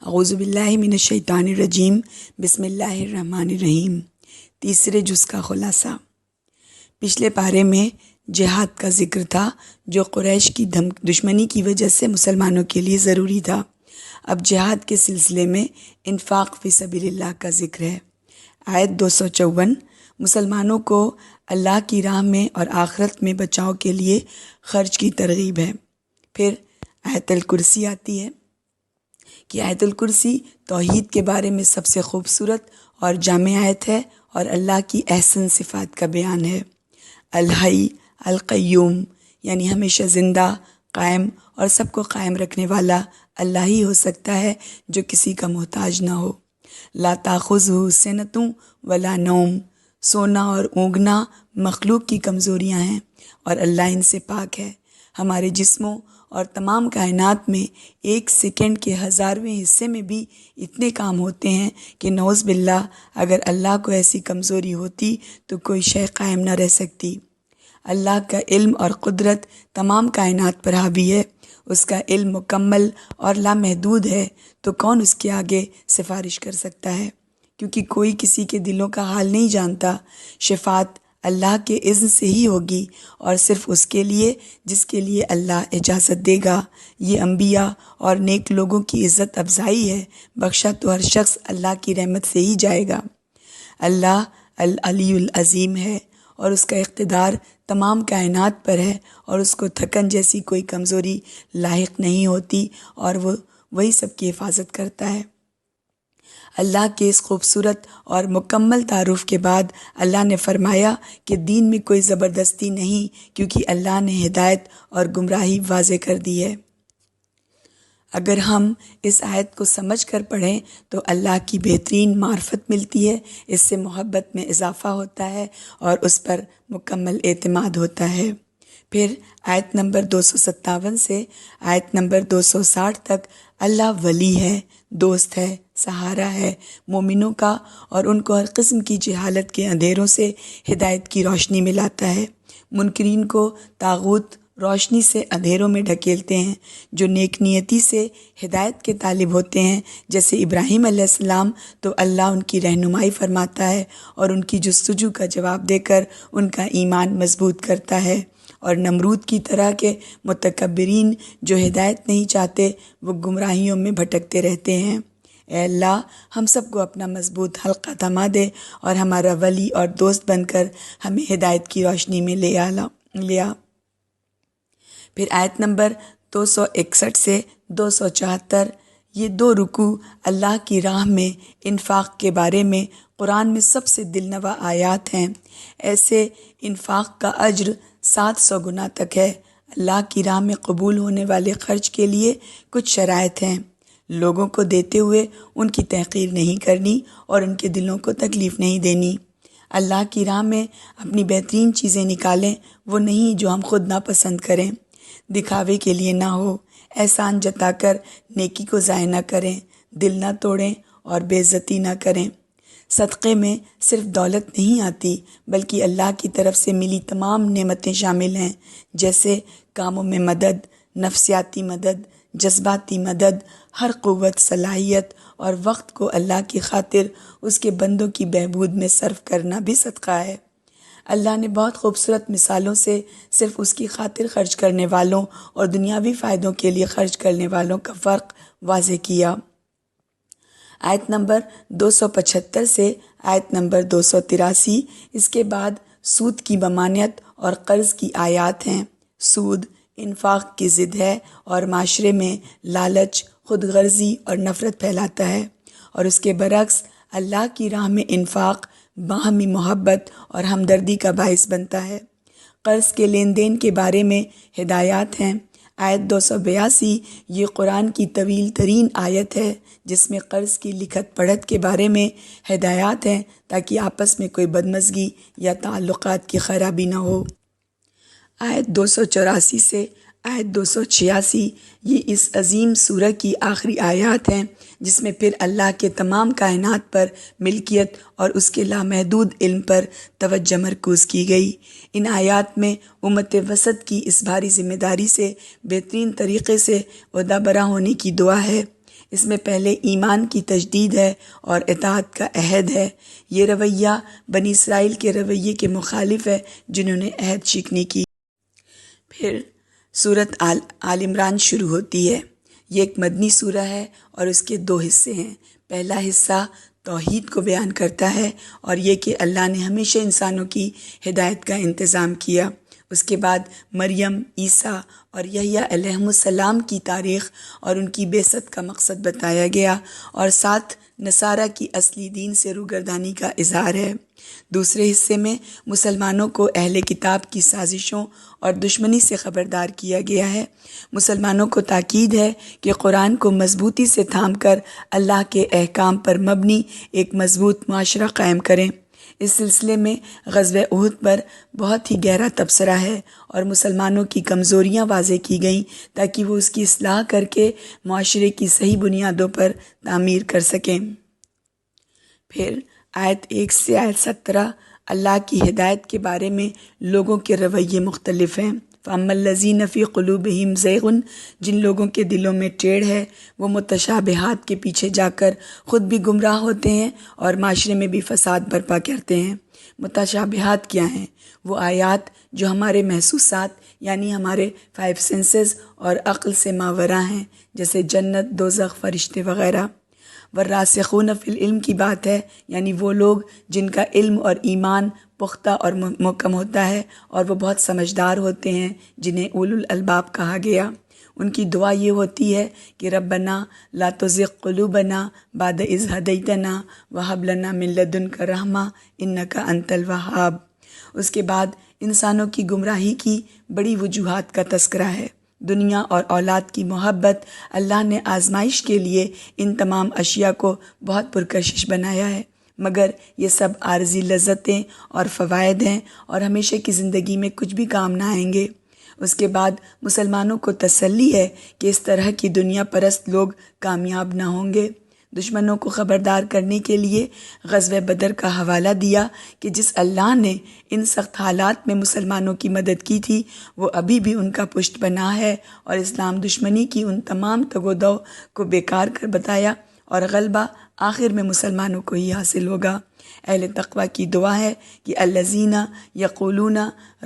اعوذ باللہ من الشیطان الرجیم، بسم اللہ الرحمن الرحیم۔ تیسرے جز کا خلاصہ۔ پچھلے پارے میں جہاد کا ذکر تھا جو قریش کی دشمنی کی وجہ سے مسلمانوں کے لیے ضروری تھا۔ اب جہاد کے سلسلے میں انفاق فی سبیل اللہ کا ذکر ہے۔ آیت 254 مسلمانوں کو اللہ کی راہ میں اور آخرت میں بچاؤ کے لیے خرچ کی ترغیب ہے۔ پھر آیت الکرسی آتی ہے کہ آیت الکرسی توحید کے بارے میں سب سے خوبصورت اور جامع آیت ہے اور اللہ کی احسن صفات کا بیان ہے۔ الحی القیوم یعنی ہمیشہ زندہ، قائم اور سب کو قائم رکھنے والا اللہ ہی ہو سکتا ہے جو کسی کا محتاج نہ ہو۔ لا تاخذہ سنۃ ولا نوم، سونا اور اونگنا مخلوق کی کمزوریاں ہیں اور اللہ ان سے پاک ہے۔ ہمارے جسموں اور تمام کائنات میں ایک سیکنڈ کے 1000ویں حصے میں بھی اتنے کام ہوتے ہیں کہ نعوذ باللہ اگر اللہ کو ایسی کمزوری ہوتی تو کوئی شے قائم نہ رہ سکتی۔ اللہ کا علم اور قدرت تمام کائنات پر حاوی ہے، اس کا علم مکمل اور لامحدود ہے، تو کون اس کے آگے سفارش کر سکتا ہے؟ کیونکہ کوئی کسی کے دلوں کا حال نہیں جانتا۔ شفاعت اللہ کے اذن سے ہی ہوگی اور صرف اس کے لیے جس کے لیے اللہ اجازت دے گا۔ یہ انبیاء اور نیک لوگوں کی عزت افزائی ہے، بخشا تو ہر شخص اللہ کی رحمت سے ہی جائے گا۔ اللہ العلی العظیم ہے اور اس کا اقتدار تمام کائنات پر ہے اور اس کو تھکن جیسی کوئی کمزوری لاحق نہیں ہوتی اور وہی سب کی حفاظت کرتا ہے۔ اللہ کے اس خوبصورت اور مکمل تعارف کے بعد اللہ نے فرمایا کہ دین میں کوئی زبردستی نہیں، کیونکہ اللہ نے ہدایت اور گمراہی واضح کر دی ہے۔ اگر ہم اس آیت کو سمجھ کر پڑھیں تو اللہ کی بہترین معرفت ملتی ہے، اس سے محبت میں اضافہ ہوتا ہے اور اس پر مکمل اعتماد ہوتا ہے۔ پھر آیت نمبر 257 سے آیت نمبر 260 تک اللہ ولی ہے، دوست ہے، سہارا ہے مومنوں کا اور ان کو ہر قسم کی جہالت کے اندھیروں سے ہدایت کی روشنی میں لاتا ہے۔ منکرین کو طاغوت روشنی سے اندھیروں میں ڈھکیلتے ہیں، جو نیک نیتی سے ہدایت کے طالب ہوتے ہیں جیسے ابراہیم علیہ السلام، تو اللہ ان کی رہنمائی فرماتا ہے اور ان کی جستجو کا جواب دے کر ان کا ایمان مضبوط کرتا ہے۔ اور نمرود کی طرح کے متکبرین جو ہدایت نہیں چاہتے وہ گمراہیوں میں بھٹکتے رہتے ہیں۔ اے اللہ ہم سب کو اپنا مضبوط حلقہ تھما دے اور ہمارا ولی اور دوست بن کر ہمیں ہدایت کی روشنی میں لے آ۔ پھر آیت نمبر 261 سے 274 یہ 2 رکوع اللہ کی راہ میں انفاق کے بارے میں قرآن میں سب سے دلنوا آیات ہیں۔ ایسے انفاق کا اجر 700 گنا تک ہے۔ اللہ کی راہ میں قبول ہونے والے خرچ کے لیے کچھ شرائط ہیں۔ لوگوں کو دیتے ہوئے ان کی تحقیر نہیں کرنی اور ان کے دلوں کو تکلیف نہیں دینی۔ اللہ کی راہ میں اپنی بہترین چیزیں نکالیں، وہ نہیں جو ہم خود ناپسند کریں، دکھاوے کے لیے نہ ہو، احسان جتا کر نیکی کو ضائع نہ کریں، دل نہ توڑیں اور بے عزتی نہ کریں۔ صدقے میں صرف دولت نہیں آتی بلکہ اللہ کی طرف سے ملی تمام نعمتیں شامل ہیں، جیسے کاموں میں مدد، نفسیاتی مدد، جذباتی مدد، ہر قوت، صلاحیت اور وقت کو اللہ کی خاطر اس کے بندوں کی بہبود میں صرف کرنا بھی صدقہ ہے۔ اللہ نے بہت خوبصورت مثالوں سے صرف اس کی خاطر خرچ کرنے والوں اور دنیاوی فائدوں کے لیے خرچ کرنے والوں کا فرق واضح کیا۔ آیت نمبر 275 سے آیت نمبر 283 اس کے بعد سود کی ممانعت اور قرض کی آیات ہیں۔ سود انفاق کی ضد ہے اور معاشرے میں لالچ، خود غرضی اور نفرت پھیلاتا ہے، اور اس کے برعکس اللہ کی راہ میں انفاق باہمی محبت اور ہمدردی کا باعث بنتا ہے۔ قرض کے لین دین کے بارے میں ہدایات ہیں۔ آیت 282 یہ قرآن کی طویل ترین آیت ہے جس میں قرض کی لکھت پڑھت کے بارے میں ہدایات ہیں تاکہ آپس میں کوئی بدمزگی یا تعلقات کی خرابی نہ ہو۔ آیت 284 سے آیت 286 یہ اس عظیم سورہ کی آخری آیات ہیں جس میں پھر اللہ کے تمام کائنات پر ملکیت اور اس کے لامحدود علم پر توجہ مرکوز کی گئی۔ ان آیات میں امت وسط کی اس بھاری ذمہ داری سے بہترین طریقے سے عہدہ برا ہونے کی دعا ہے۔ اس میں پہلے ایمان کی تجدید ہے اور اطاعت کا عہد ہے۔ یہ رویہ بنی اسرائیل کے رویے کے مخالف ہے جنہوں نے عہد شکنی کی۔ پھر سورۃ آل عمران شروع ہوتی ہے۔ یہ ایک مدنی سورہ ہے اور اس کے 2 حصے ہیں۔ پہلا حصہ توحید کو بیان کرتا ہے اور یہ کہ اللہ نے ہمیشہ انسانوں کی ہدایت کا انتظام کیا۔ اس کے بعد مریم، عیسیٰ اور یحییٰ علیہم السلام کی تاریخ اور ان کی بعثت کا مقصد بتایا گیا، اور ساتھ نصارہ کی اصلی دین سے روگردانی کا اظہار ہے۔ دوسرے حصے میں مسلمانوں کو اہل کتاب کی سازشوں اور دشمنی سے خبردار کیا گیا ہے۔ مسلمانوں کو تاکید ہے کہ قرآن کو مضبوطی سے تھام کر اللہ کے احکام پر مبنی ایک مضبوط معاشرہ قائم کریں۔ اس سلسلے میں غزوہ احد پر بہت ہی گہرا تبصرہ ہے اور مسلمانوں کی کمزوریاں واضح کی گئیں تاکہ وہ اس کی اصلاح کر کے معاشرے کی صحیح بنیادوں پر تعمیر کر سکیں۔ پھر آیت 1 سے آیت 17 اللہ کی ہدایت کے بارے میں لوگوں کے رویے مختلف ہیں۔ فَأَمَّا الَّذِينَ فِي قُلُوبِهِمْ زَيْغٌ، جن لوگوں کے دلوں میں ٹیڑھ ہے وہ متشابہات کے پیچھے جا کر خود بھی گمراہ ہوتے ہیں اور معاشرے میں بھی فساد برپا کرتے ہیں۔ متشابہات کیا ہیں؟ وہ آیات جو ہمارے محسوسات یعنی ہمارے 5 سینسز اور عقل سے ماوراء ہیں، جیسے جنت، دوزخ، فرشتے وغیرہ۔ والراسخون فی العلم کی بات ہے، یعنی وہ لوگ جن کا علم اور ایمان پختہ اور محکم ہوتا ہے اور وہ بہت سمجھدار ہوتے ہیں، جنہیں اولو الالباب کہا گیا۔ ان کی دعا یہ ہوتی ہے کہ ربنا لا تزغ قلوبنا بعد اذ ہدیتنا وہب لنا من لدنک رحمہ انک انت الوہاب۔ اس کے بعد انسانوں کی گمراہی کی بڑی وجوہات کا تذکرہ ہے۔ دنیا اور اولاد کی محبت، اللہ نے آزمائش کے لیے ان تمام اشیاء کو بہت پرکشش بنایا ہے، مگر یہ سب عارضی لذتیں اور فوائد ہیں اور ہمیشہ کی زندگی میں کچھ بھی کام نہ آئیں گے۔ اس کے بعد مسلمانوں کو تسلی ہے کہ اس طرح کی دنیا پرست لوگ کامیاب نہ ہوں گے۔ دشمنوں کو خبردار کرنے کے لیے غزوہ بدر کا حوالہ دیا کہ جس اللہ نے ان سخت حالات میں مسلمانوں کی مدد کی تھی وہ ابھی بھی ان کا پشت بنا ہے، اور اسلام دشمنی کی ان تمام تگ و دو کو بیکار کر بتایا، اور غلبہ آخر میں مسلمانوں کو ہی حاصل ہوگا۔ اہل تقوی کی دعا ہے کہ الذین یقولون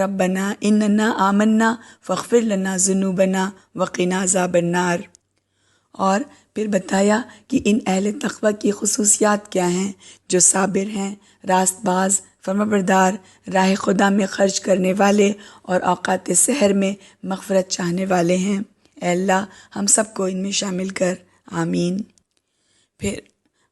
ربنا اننا آمنا فاغفر لنا ذنوبنا وقنا عذاب النار۔ اور پھر بتایا کہ ان اہل تقوی کی خصوصیات کیا ہیں، جو صابر ہیں، راست باز، فرمانبردار، راہ خدا میں خرچ کرنے والے اور اوقات سحر میں مغفرت چاہنے والے ہیں۔ اے اللہ ہم سب کو ان میں شامل کر، آمین۔ پھر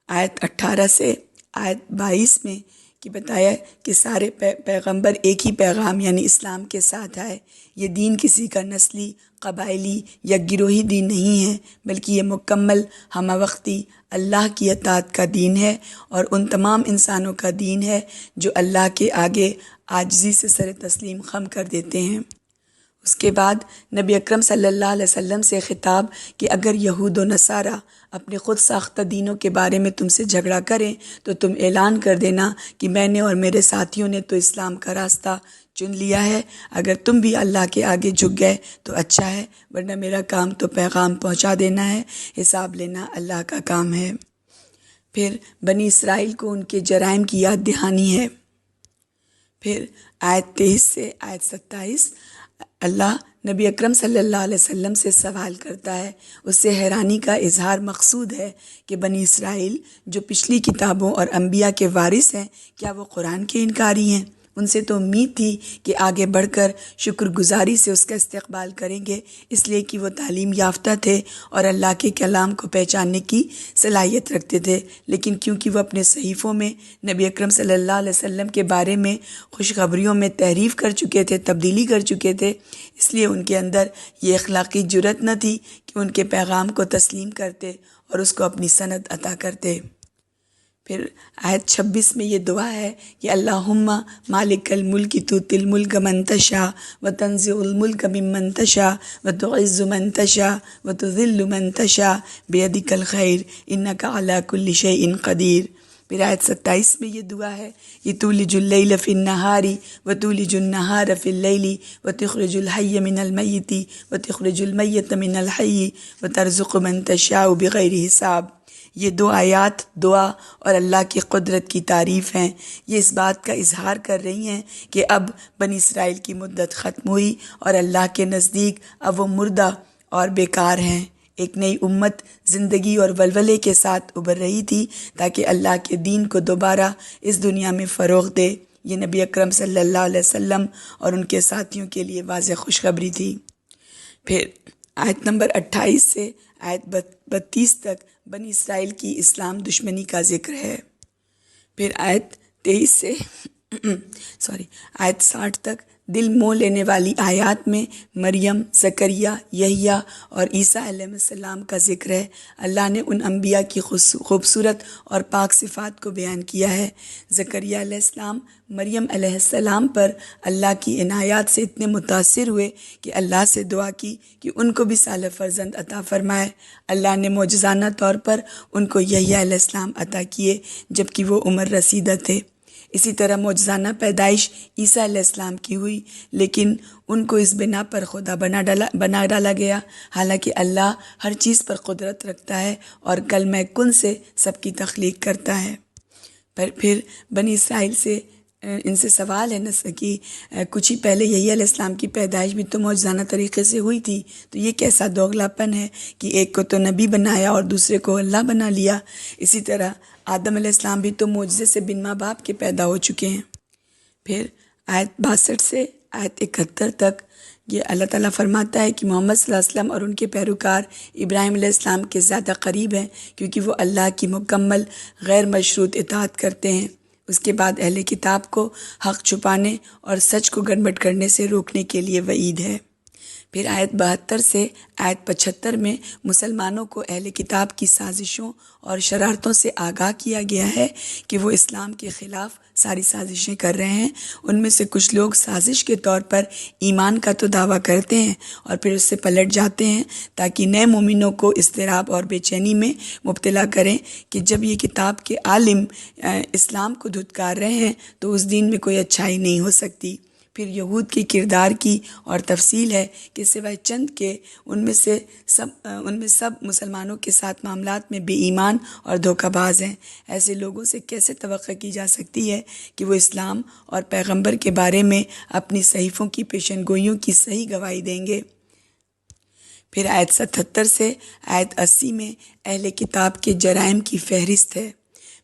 آیت 18 سے آیت 22 میں کہ بتایا کہ سارے پیغمبر ایک ہی پیغام یعنی اسلام کے ساتھ آئے۔ یہ دین کسی کا نسلی، قبائلی یا گروہی دین نہیں ہے، بلکہ یہ مکمل ہمہ وقتی اللہ کی اطاعت کا دین ہے اور ان تمام انسانوں کا دین ہے جو اللہ کے آگے عاجزی سے سر تسلیم خم کر دیتے ہیں۔ اس کے بعد نبی اکرم صلی اللہ علیہ وسلم سے خطاب کہ اگر یہود و نصارہ اپنے خود ساختہ دینوں کے بارے میں تم سے جھگڑا کریں تو تم اعلان کر دینا کہ میں نے اور میرے ساتھیوں نے تو اسلام کا راستہ چن لیا ہے، اگر تم بھی اللہ کے آگے جھک گئے تو اچھا ہے، ورنہ میرا کام تو پیغام پہنچا دینا ہے، حساب لینا اللہ کا کام ہے۔ پھر بنی اسرائیل کو ان کے جرائم کی یاد دہانی ہے۔ پھر آیت 23 سے آیت 27 اللہ نبی اکرم صلی اللہ علیہ وسلم سے سوال کرتا ہے، اس سے حیرانی کا اظہار مقصود ہے کہ بنی اسرائیل جو پچھلی کتابوں اور انبیاء کے وارث ہیں، کیا وہ قرآن کے انکاری ہیں؟ ان سے تو امید تھی کہ آگے بڑھ کر شکر گزاری سے اس کا استقبال کریں گے، اس لیے کہ وہ تعلیم یافتہ تھے اور اللہ کے کلام کو پہچاننے کی صلاحیت رکھتے تھے، لیکن کیونکہ وہ اپنے صحیفوں میں نبی اکرم صلی اللہ علیہ وسلم کے بارے میں خوشخبریوں میں تحریف کر چکے تھے، تبدیلی کر چکے تھے، اس لیے ان کے اندر یہ اخلاقی جرأت نہ تھی کہ ان کے پیغام کو تسلیم کرتے اور اس کو اپنی سند عطا کرتے۔ پھر آیت 26 میں یہ دعا ہے کہ اللہم مالک الملک تؤتی الملک من تشاء وتنزع الملک ممن تشاء وتعز من تشاء وتذل من تشاء بیدک الخیر انک علی کل شیء قدیر۔ پھر آیت 27 میں یہ دعا ہے، یتولج اللیل فی النہار وتولج النہار فی اللیل وتخرج الحی من المیت وتخرج المیت من الحی وترزق من تشاء بغیر حساب۔ یہ دو آیات دعا اور اللہ کی قدرت کی تعریف ہیں۔ یہ اس بات کا اظہار کر رہی ہیں کہ اب بنی اسرائیل کی مدت ختم ہوئی اور اللہ کے نزدیک اب وہ مردہ اور بیکار ہیں۔ ایک نئی امت زندگی اور ولولے کے ساتھ ابھر رہی تھی تاکہ اللہ کے دین کو دوبارہ اس دنیا میں فروغ دے۔ یہ نبی اکرم صلی اللہ علیہ وسلم اور ان کے ساتھیوں کے لیے واضح خوشخبری تھی۔ پھر آیت نمبر 28 سے آیت 32 تک بنی اسرائیل کی اسلام دشمنی کا ذکر ہے۔ پھر آیت 23 سے آیت 60 تک دل موہ لینے والی آیات میں مریم، زکریا، یحییٰ اور عیسیٰ علیہ السلام کا ذکر ہے۔ اللہ نے ان انبیاء کی خوبصورت اور پاک صفات کو بیان کیا ہے۔ زکریا علیہ السلام مریم علیہ السلام پر اللہ کی عنایات سے اتنے متاثر ہوئے کہ اللہ سے دعا کی کہ ان کو بھی صالح فرزند عطا فرمائے۔ اللہ نے معجزانہ طور پر ان کو یحییٰ علیہ السلام عطا کیے جبکہ وہ عمر رسیدہ تھے۔ اسی طرح معجزانہ پیدائش عیسیٰ علیہ السلام کی ہوئی، لیکن ان کو اس بنا پر خدا بنا ڈالا گیا، حالانکہ اللہ ہر چیز پر قدرت رکھتا ہے اور کلمہ کن سے سب کی تخلیق کرتا ہے۔ پھر بنی اسرائیل سے ان سے سوال ہے کہ کچھ ہی پہلے یحییٰ علیہ السلام کی پیدائش بھی تو معجزانہ طریقے سے ہوئی تھی، تو یہ کیسا دوغلاپن ہے کہ ایک کو تو نبی بنایا اور دوسرے کو اللہ بنا لیا۔ اسی طرح آدم علیہ السلام بھی تو معجزے سے بن ماں باپ کے پیدا ہو چکے ہیں۔ پھر آیت 62 سے آیت 71 تک یہ اللہ تعالیٰ فرماتا ہے کہ محمد صلی اللہ علیہ وسلم اور ان کے پیروکار ابراہیم علیہ السلام کے زیادہ قریب ہیں کیونکہ وہ اللہ کی مکمل غیر مشروط اطاعت کرتے ہیں۔ اس کے بعد اہل کتاب کو حق چھپانے اور سچ کو گڑبڑ کرنے سے روکنے کے لیے وعید ہے۔ پھر آیت 72 سے آیت 75 میں مسلمانوں کو اہل کتاب کی سازشوں اور شرارتوں سے آگاہ کیا گیا ہے کہ وہ اسلام کے خلاف ساری سازشیں کر رہے ہیں۔ ان میں سے کچھ لوگ سازش کے طور پر ایمان کا تو دعویٰ کرتے ہیں اور پھر اس سے پلٹ جاتے ہیں تاکہ نئے مومنوں کو اضطراب اور بے چینی میں مبتلا کریں کہ جب یہ کتاب کے عالم اسلام کو دھتکار رہے ہیں تو اس دین میں کوئی اچھائی نہیں ہو سکتی۔ پھر یہود کے کردار کی اور تفصیل ہے کہ سوائے چند کے ان میں سب مسلمانوں کے ساتھ معاملات میں بے ایمان اور دھوکہ باز ہیں۔ ایسے لوگوں سے کیسے توقع کی جا سکتی ہے کہ وہ اسلام اور پیغمبر کے بارے میں اپنی صحیفوں کی پیشن گوئیوں کی صحیح گواہی دیں گے۔ پھر آیت 77 سے آیت 80 میں اہل کتاب کے جرائم کی فہرست ہے۔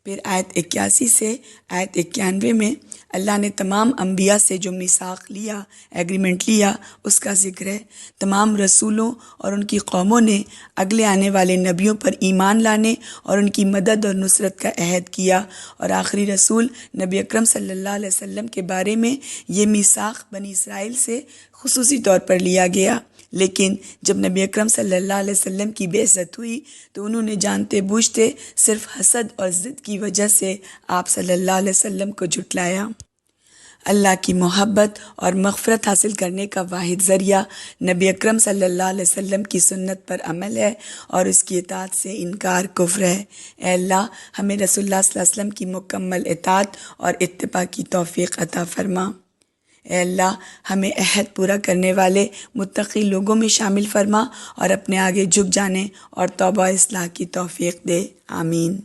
پھر آیت 81 سے آیت 91 میں اللہ نے تمام انبیاء سے جو میثاق لیا، ایگریمنٹ لیا، اس کا ذکر ہے۔ تمام رسولوں اور ان کی قوموں نے اگلے آنے والے نبیوں پر ایمان لانے اور ان کی مدد اور نصرت کا عہد کیا، اور آخری رسول نبی اکرم صلی اللہ علیہ وسلم کے بارے میں یہ میثاق بنی اسرائیل سے خصوصی طور پر لیا گیا۔ لیکن جب نبی اکرم صلی اللہ علیہ وسلم کی بعثت ہوئی تو انہوں نے جانتے بوجھتے صرف حسد اور ضد کی وجہ سے آپ صلی اللہ علیہ وسلم کو جھٹلایا۔ اللہ کی محبت اور مغفرت حاصل کرنے کا واحد ذریعہ نبی اکرم صلی اللہ علیہ وسلم کی سنت پر عمل ہے اور اس کی اطاعت سے انکار کفر ہے۔ اے اللہ ہمیں رسول اللہ صلی اللہ علیہ وسلم کی مکمل اطاعت اور اتباع کی توفیق عطا فرما۔ اے اللہ ہمیں عہد پورا کرنے والے متقی لوگوں میں شامل فرما اور اپنے آگے جھک جانے اور توبہ اصلاح کی توفیق دے، آمین۔